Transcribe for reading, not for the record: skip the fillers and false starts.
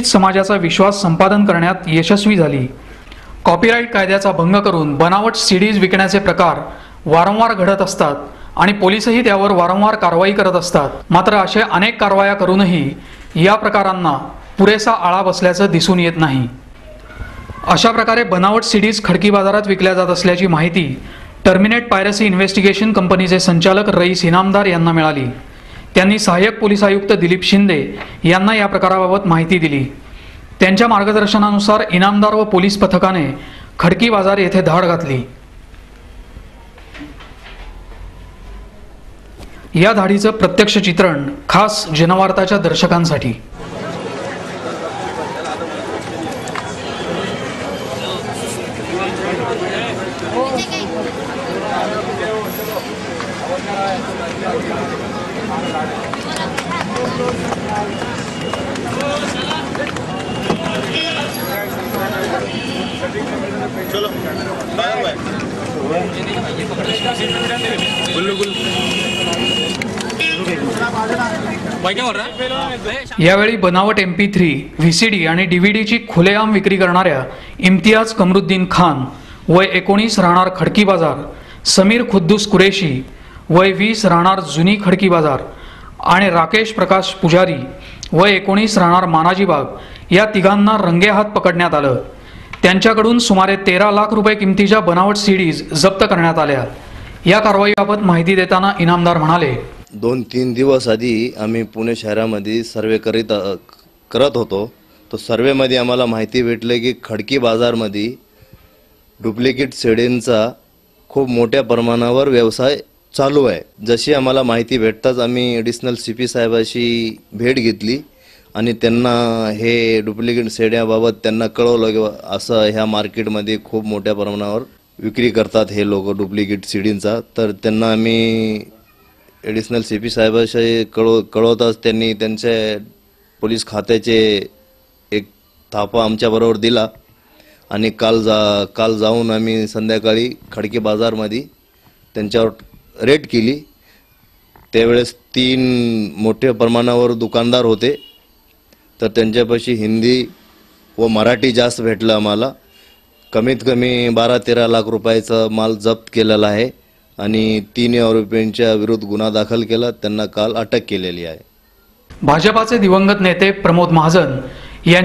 समाजाचा विश्वास संपादन करण्यात यशस्वी झाली। कॉपीराइट कायद्याचा भंग करून बनावट सीडीज विकण्याचे प्रकार वारंवार घडत असतात आणि पोलीसही त्यावर वारंवार कारवाई करत असतात। मात्र असे अनेक कारवाया करूनही या प्रकारांना पुरेसा आळा बसल्याचं दिसून येत नाही। अशा प्रकारे बनावट सीडीज खडकी बाजारात विकल्या जात असल्याची माहिती टर्मिनेट पायरसी इन्व्हेस्टिगेशन कंपनीचे संचालक रईस इनामदार यांना मिळाली। त्यांनी सहाय्यक पोलीस आयुक्त दिलीप शिंदे यांना या प्रकाराबाबत माहिती दिली। त्यांच्या मार्गदर्शनानुसार इनामदार व पोलीस पथकाने खडकी बाजार येथे धाड घातली। या धाडीचं प्रत्यक्ष चित्रण खास जनवार्ताच्या दर्शकांसाठी। यावेळी बनावट MP3, VCD आणि DVDची खुलेआम विक्री करणाऱ्या इम्तियाज कमरुद्दीन खान वय 19 राहणार खडकी बाजार, समीर खुद्दूस कुरेशी वय 20 राहणार जुनी खडकी बाजार आणि राकेश प्रकाश पुजारी वय 19 राहणार मानाजी बाग या तिघांना रंगेहात पकडण्यात आलं। त्यांच्याकडून सुमारे 13 लाख रुपये किमतीच्या बनावट सीडीज जप्त करण्यात आल्या। या कारवाईबाबत माहिती देताना इनामदार म्हणाले, 2-3 दिवस आधी आम्ही पुणे शहरामध्ये सर्वे करत होतो। तो सर्वेमध्ये आम्हाला माहिती भेटले की खडकी बाजारमध्ये डुप्लिकेट सीडींचा खूप मोठ्या प्रमाणावर व्यवसाय चालू आहे। जशी आम्हाला माहिती भेटताच आम्ही ॲडिशनल CP साहेबांशी भेट घेतली आणि त्यांना हे डुप्लिकेट सीड्याबाबत त्यांना कळवलं की असं ह्या मार्केटमध्ये खूप मोठ्या प्रमाणावर विक्री करतात हे लोक डुप्लिकेट सीडींचा। तर त्यांना आम्ही ॲडिशनल CP साहेबांशी कळवताच त्यांनी त्यांच्या पोलीस खात्याचे एक थापा आमच्याबरोबर दिला आणि काल जाऊन आम्ही संध्याकाळी खडकी बाजारमध्ये त्यांच्यावर रेड केली। त्यावेळेस 3 मोठ्या प्रमाणावर दुकानदार होते, तर त्यांच्यापाशी हिंदी व मराठी जास्त भेटलं आम्हाला। कमीत कमी 12-13 लाख रुपयाचा माल जप्त केलेला आहे आणि 3 आरोपींच्या विरुद्ध गुन्हा दाखल केला, त्यांना काल अटक केलेली आहे। भाजपाचे दिवंगत नेते प्रमोद महाजन यांनी